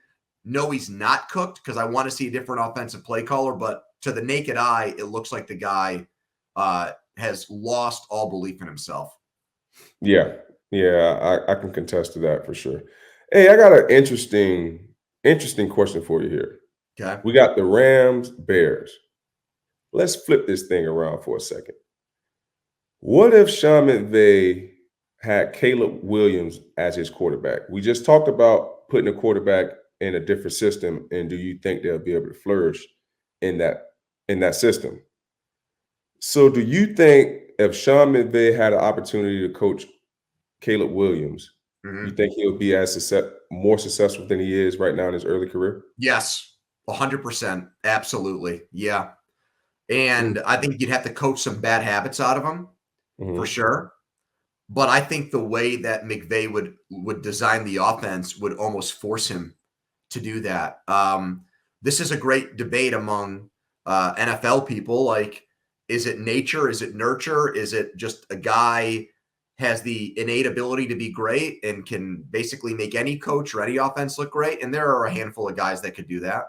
no, he's not cooked because I want to see a different offensive play caller. But to the naked eye, it looks like the guy has lost all belief in himself. Yeah, I can contest to that for sure. Hey, I got an interesting question for you here. Okay. We got the Rams, Bears. Let's flip this thing around for a second. What if Sean McVay had Caleb Williams as his quarterback? We just talked about putting a quarterback in a different system, and do you think they'll be able to flourish in that system? So do you think if Sean McVay had an opportunity to coach Caleb Williams, you think he'll be more successful than he is right now in his early career? Yes, 100%. Absolutely. Yeah. And I think you'd have to coach some bad habits out of him for sure. But I think the way that McVay would design the offense would almost force him to do that. This is a great debate among NFL people. Like, is it nature? Is it nurture? Is it just a guy has the innate ability to be great and can basically make any coach or any offense look great? And there are a handful of guys that could do that.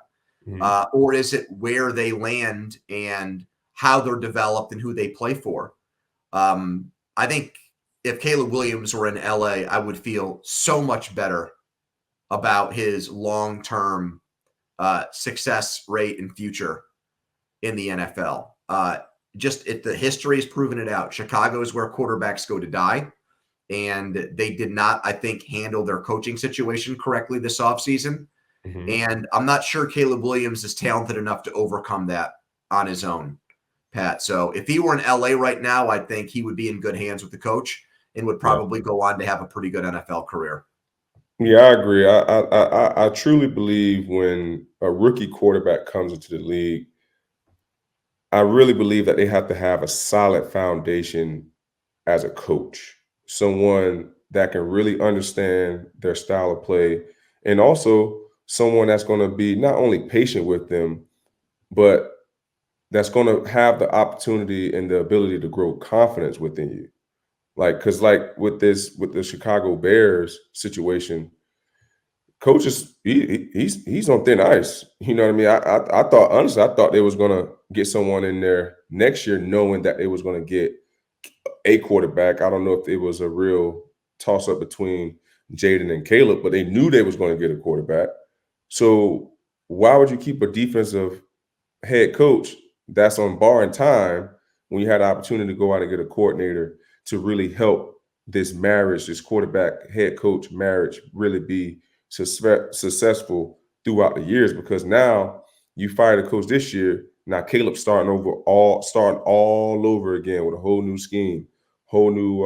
Or is it where they land and how they're developed and who they play for? I think if Caleb Williams were in LA, I would feel so much better about his long-term success rate and future in the NFL. The history has proven it out. Chicago is where quarterbacks go to die. And they did not, I think, handle their coaching situation correctly this offseason. And I'm not sure Caleb Williams is talented enough to overcome that on his own, Pat. So if he were in LA right now, I think he would be in good hands with the coach and would probably go on to have a pretty good NFL career. Yeah, I agree. I truly believe when a rookie quarterback comes into the league, I really believe that they have to have a solid foundation as a coach, someone that can really understand their style of play, and also someone that's going to be not only patient with them, but that's going to have the opportunity and the ability to grow confidence within you. Because with the Chicago Bears situation, coaches, he's on thin ice. You know what I mean? I thought, honestly, I thought they was gonna get someone in there next year, knowing that they was gonna get a quarterback. I don't know if it was a real toss up between Jaden and Caleb, but they knew they was going to get a quarterback. So why would you keep a defensive head coach that's on borrowing time when you had the opportunity to go out and get a coordinator to really help this marriage, this quarterback head coach marriage, really be successful throughout the years? Because now you fired a coach this year. Now Caleb's starting all over again with a whole new scheme, whole new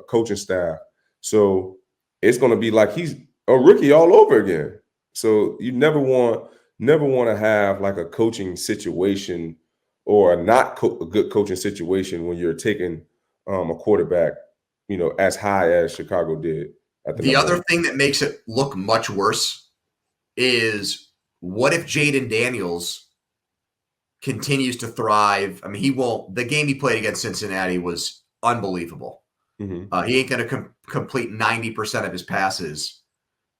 coaching staff. So it's going to be like he's a rookie all over again. So you never want to have like a coaching situation or a a good coaching situation when you're taking a quarterback, as high as Chicago did. The other thing that makes it look much worse is, what if Jaden Daniels continues to thrive? I mean, he won't. The game he played against Cincinnati was unbelievable. He ain't going to complete 90% of his passes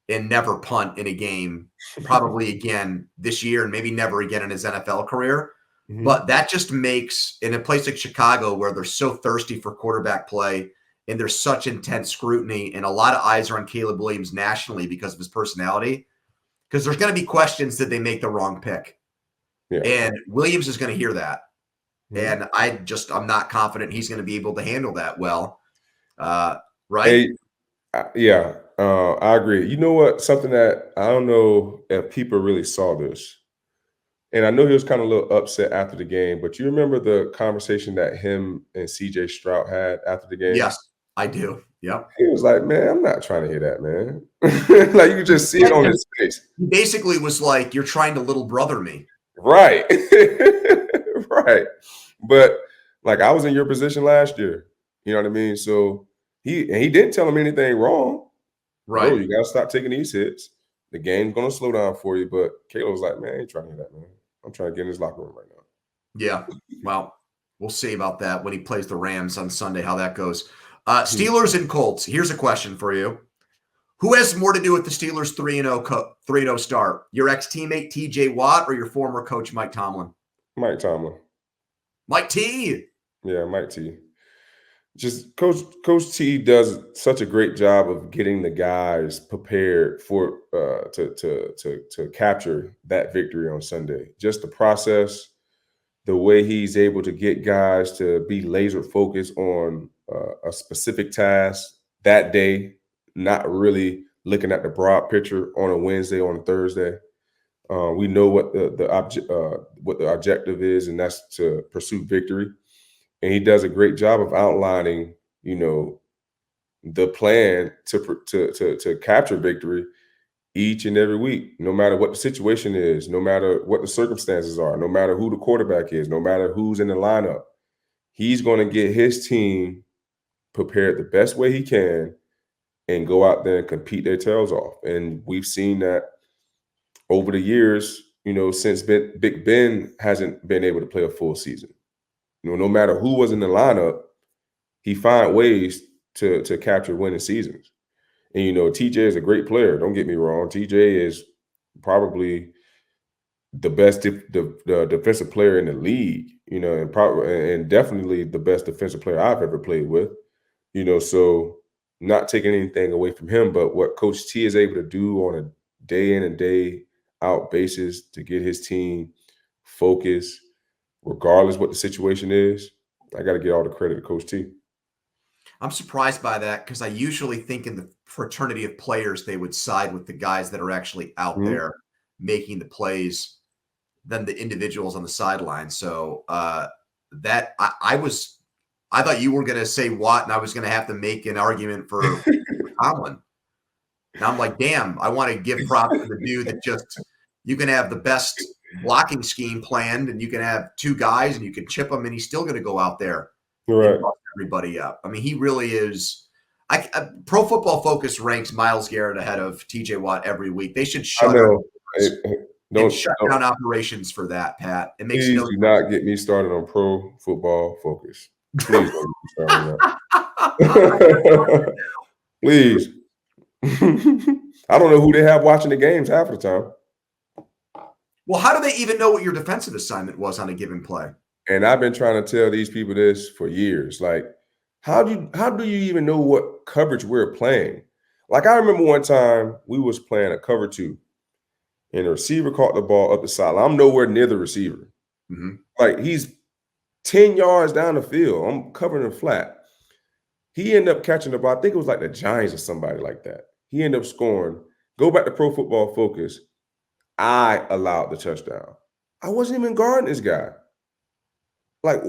and never punt in a game, probably again this year and maybe never again in his NFL career. But that just makes, in a place like Chicago where they're so thirsty for quarterback play and there's such intense scrutiny and a lot of eyes are on Caleb Williams nationally because of his personality, because there's going to be questions that they make the wrong pick. Yeah. And Williams is going to hear that. And I'm not confident he's going to be able to handle that well. Right? I agree. You know what? Something that I don't know if people really saw this. And I know he was kind of a little upset after the game, but you remember the conversation that him and CJ Stroud had after the game? Yes, I do. Yep. He was like, man, I'm not trying to hear that, man. Like, you could just see it on his face. He basically was like, you're trying to little brother me. Right. Right. But like, I was in your position last year. You know what I mean? So he didn't tell him anything wrong. Right. Bro, you got to stop taking these hits. The game's going to slow down for you. But Caleb was like, man, I ain't trying to hear that, man. I'm trying to get in his locker room right now. Yeah. Well, we'll see about that when he plays the Rams on Sunday, how that goes. Steelers and Colts. Here's a question for you. Who has more to do with the Steelers 3-0 start? Your ex-teammate TJ Watt or your former coach Mike Tomlin? Mike Tomlin. Mike T. Yeah, Mike T. Just Coach T does such a great job of getting the guys prepared for to capture that victory on Sunday. Just the process, the way he's able to get guys to be laser focused on a specific task that day, not really looking at the broad picture on a Wednesday, on a Thursday. We know what the objective is, and that's to pursue victory. And he does a great job of outlining, the plan to capture victory each and every week, no matter what the situation is, no matter what the circumstances are, no matter who the quarterback is, no matter who's in the lineup. He's going to get his team prepared the best way he can and go out there and compete their tails off. And we've seen that over the years, since Big Ben hasn't been able to play a full season. No matter who was in the lineup, he find ways to capture winning seasons. And TJ is a great player. Don't get me wrong. TJ is probably the best the defensive player in the league. And definitely the best defensive player I've ever played with. So not taking anything away from him, but what Coach T is able to do on a day in and day out basis to get his team focused, regardless what the situation is, I got to get all the credit to Coach T. I'm surprised by that because I usually think in the fraternity of players, they would side with the guys that are actually out there making the plays than the individuals on the sideline. So I thought you were going to say Watt, and I was going to have to make an argument for Tomlin. And I'm like, damn, I want to give props to the dude that you can have the best blocking scheme planned, and you can have two guys, and you can chip them, and he's still going to go out there and bust everybody up. I mean, he really is. Pro Football Focus ranks Myles Garrett ahead of TJ Watt every week. They should shut down operations for that, Pat. It makes please do not get me started on Pro Football Focus. Please don't get me started on that. Please. I don't know who they have watching the games half the time. Well, how do they even know what your defensive assignment was on a given play? And I've been trying to tell these people this for years. Like, how do you even know what coverage we're playing? Like, I remember one time we was playing a cover 2, and the receiver caught the ball up the sideline. I'm nowhere near the receiver. Like, he's 10 yards down the field. I'm covering him flat. He ended up catching the ball. I think it was like the Giants or somebody like that. He ended up scoring. Go back to Pro Football Focus. I allowed the touchdown. I wasn't even guarding this guy. Like,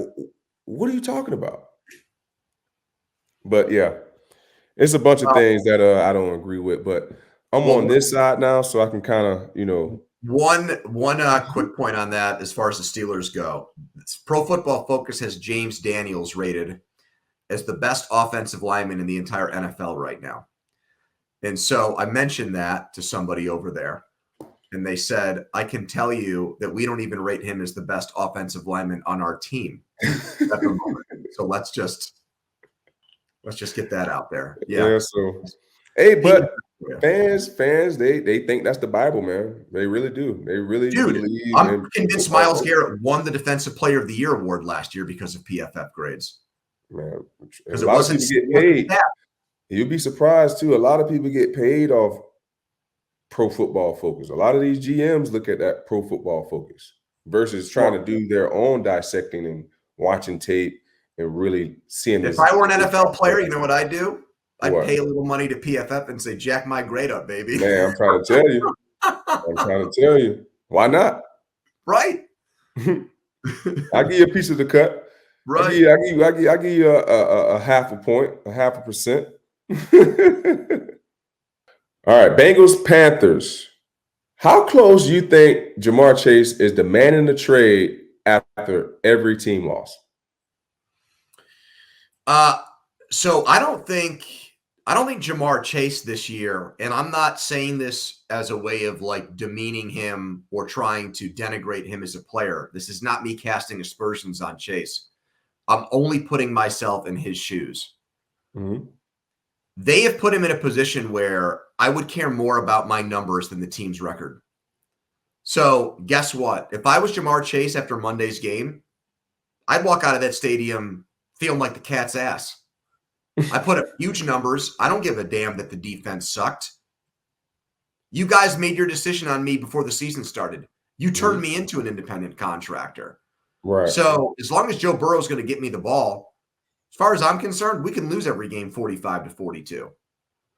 what are you talking about? But yeah, it's a bunch of things that I don't agree with. But I'm on this side now, so I can kind of, One quick point on that as far as the Steelers go. Pro Football Focus has James Daniels rated as the best offensive lineman in the entire NFL right now. And so I mentioned that to somebody over there, and they said, I can tell you that we don't even rate him as the best offensive lineman on our team at the moment. So let's just get that out there. Yeah. So, hey, but fans, they think that's the Bible, man. They really do. They really believe. I'm convinced Myles Garrett won the Defensive Player of the Year award last year because of PFF grades. Man, because it wasn't get paid. You'll be surprised too. A lot of people get paid off Pro Football Focus. A lot of these GMs look at that Pro Football Focus versus trying to do their own dissecting and watching tape and really seeing. If I were an NFL player, you know what I'd do? I'd pay a little money to PFF and say, "Jack my grade up, baby." Man, I'm trying to tell you. Why not? Right. I'll give you a piece of the cut. Right. I give you a half a point, a half a percent. All right, Bengals, Panthers. How close do you think Jamar Chase is demanding the trade after every team loss? So I don't think Jamar Chase this year, and I'm not saying this as a way of like demeaning him or trying to denigrate him as a player. This is not me casting aspersions on Chase. I'm only putting myself in his shoes. They have put him in a position where I would care more about my numbers than the team's record. So guess what? If I was Jamar Chase after Monday's game, I'd walk out of that stadium feeling like the cat's ass. I put up huge numbers. I don't give a damn that the defense sucked. You guys made your decision on me before the season started. You turned me into an independent contractor. Right. So as long as Joe Burrow is going to get me the ball, as far as I'm concerned, we can lose every game 45-42.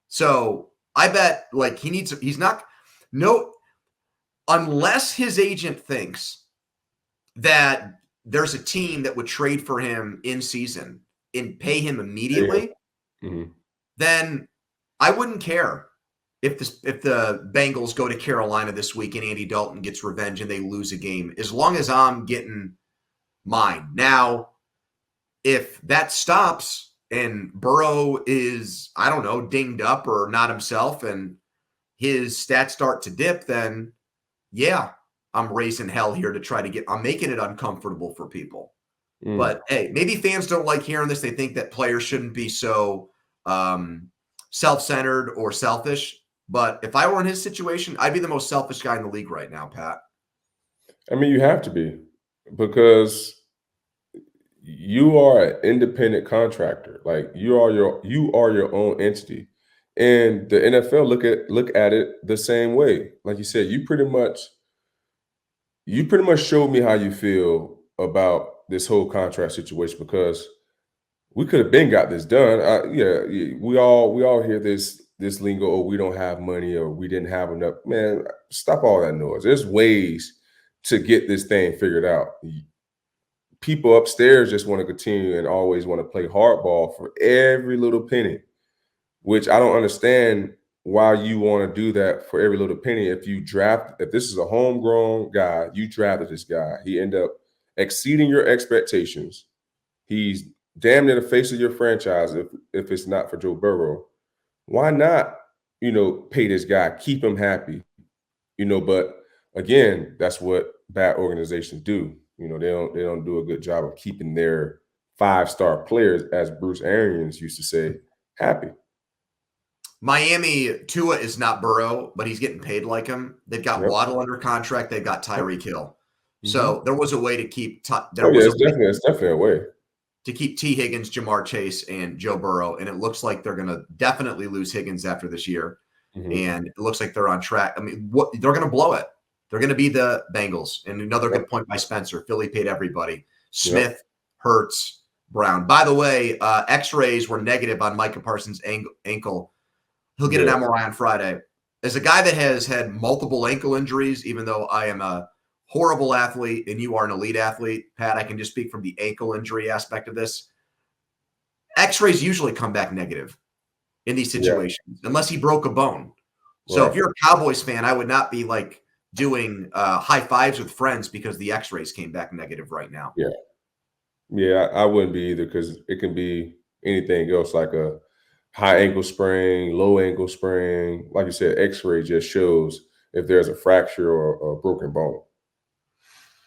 So I bet like unless his agent thinks that there's a team that would trade for him in season and pay him immediately, then I wouldn't care if the Bengals go to Carolina this week and Andy Dalton gets revenge and they lose a game, as long as I'm getting mine. Now, if that stops and Burrow is, I don't know, dinged up or not himself, and his stats start to dip, then yeah, I'm raising hell here to try to I'm making it uncomfortable for people. But hey, maybe fans don't like hearing this. They think that players shouldn't be so self-centered or selfish. But if I were in his situation, I'd be the most selfish guy in the league right now, Pat. I mean, you have to be, because you are an independent contractor. Like, you are your own entity. And the NFL look at it the same way. Like you said, you pretty much showed me how you feel about this whole contract situation, because we could have been got this done. We all hear this lingo. Oh, we don't have money, or we didn't have enough. Man, stop all that noise. There's ways to get this thing figured out. People upstairs just want to continue and always want to play hardball for every little penny, which I don't understand why you want to do that for every little penny. If this is a homegrown guy, you drafted this guy, he ended up exceeding your expectations. He's damn near the face of your franchise if it's not for Joe Burrow. Why not, pay this guy, keep him happy, but again, that's what bad organizations do. They don't do a good job of keeping their 5-star players, as Bruce Arians used to say, happy. Miami, Tua is not Burrow, but he's getting paid like him. They've got Waddle under contract. They've got Tyreek Hill. So there was a way to keep it's definitely a way to keep T. Higgins, Jamar Chase, and Joe Burrow. And it looks like they're going to definitely lose Higgins after this year. And it looks like they're on track. I mean, they're going to blow it. They're going to be the Bengals. And another good point by Spencer. Philly paid everybody. Smith, Hurts, Brown. By the way, X-rays were negative on Micah Parsons' ankle. He'll get an MRI on Friday. As a guy that has had multiple ankle injuries, even though I am a horrible athlete and you are an elite athlete, Pat, I can just speak from the ankle injury aspect of this. X-rays usually come back negative in these situations, unless he broke a bone. So if you're a Cowboys fan, I would not be like doing high fives with friends because the X-rays came back negative right now. Yeah, I wouldn't be either, because it can be anything else, like a high ankle sprain, low ankle sprain. Like you said, X-ray just shows if there's a fracture or a broken bone.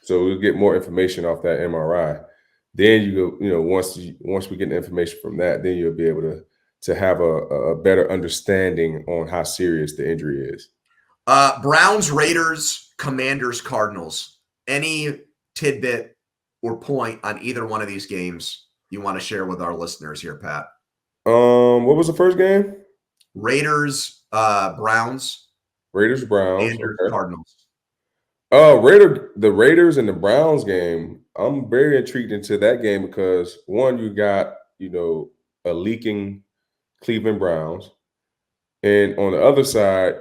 So we'll get more information off that MRI. Then you go, once we get the information from that, then you'll be able to have a better understanding on how serious the injury is. Browns, Raiders, Commanders, Cardinals. Any tidbit or point on either one of these games you want to share with our listeners here, Pat? What was the first game? Raiders, Browns. Raiders, Browns. Commanders, Okay. Cardinals. The Raiders and the Browns game, I'm very intrigued into that game, because one, you got, a leaking Cleveland Browns. And on the other side,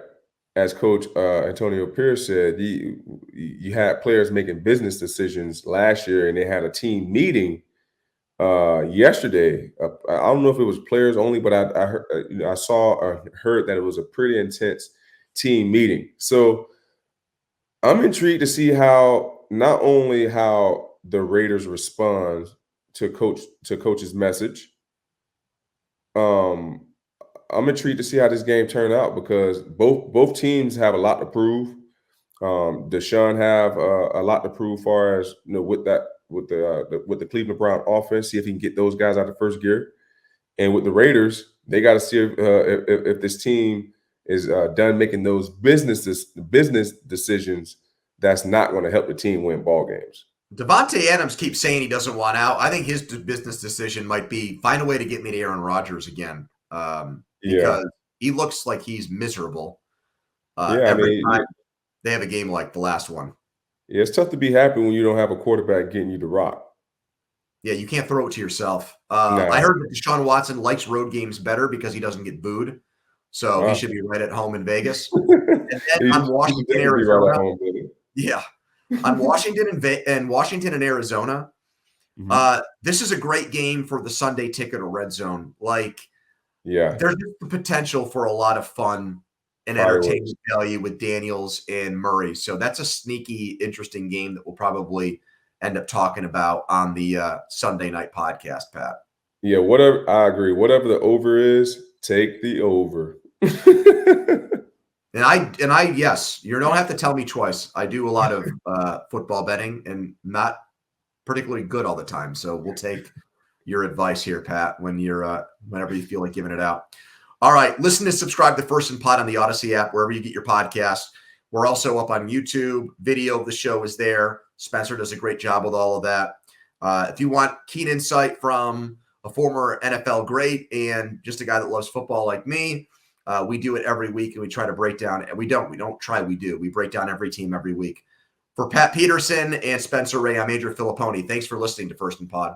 as Coach Antonio Pierce said, you had players making business decisions last year, and they had a team meeting yesterday. I don't know if it was players only, but I heard, I saw or heard that it was a pretty intense team meeting. So I'm intrigued to see not only how the Raiders respond to Coach's message. I'm intrigued to see how this game turned out, because both teams have a lot to prove. Deshaun have a lot to prove, as far as with the Cleveland Brown offense. See if he can get those guys out of first gear. And with the Raiders, they got to see if this team is done making those business decisions that's not going to help the team win ball games. Devontae Adams keeps saying he doesn't want out. I think his business decision might be find a way to get me to Aaron Rodgers again, because he looks like he's miserable every time they have a game like the last one. Yeah, it's tough to be happy when you don't have a quarterback getting you the rock. Yeah, you can't throw it to yourself. I heard that Deshaun Watson likes road games better because he doesn't get booed. So he should be right at home in Vegas. And then on Washington, Arizona. On Washington and Arizona. This is a great game for the Sunday ticket or red zone. There's the potential for a lot of fun and entertainment value with Daniels and Murray. So that's a sneaky, interesting game that we'll probably end up talking about on the Sunday night podcast, Pat. Yeah, whatever. I agree. Whatever the over is, take the over. Yes, you don't have to tell me twice. I do a lot of football betting and not particularly good all the time. So we'll take your advice here, Pat, whenever you feel like giving it out. All right, listen to subscribe to First and Pod on the Odyssey app, wherever you get your podcast. We're also up on YouTube. Video of the show is there. Spencer does a great job with all of that. If you want keen insight from a former NFL great and just a guy that loves football like me, we do it every week, and we try to break down. And we don't try. We do. We break down every team every week. For Pat Peterson and Spencer Ray, I'm Andrew Fillipponi. Thanks for listening to First and Pod.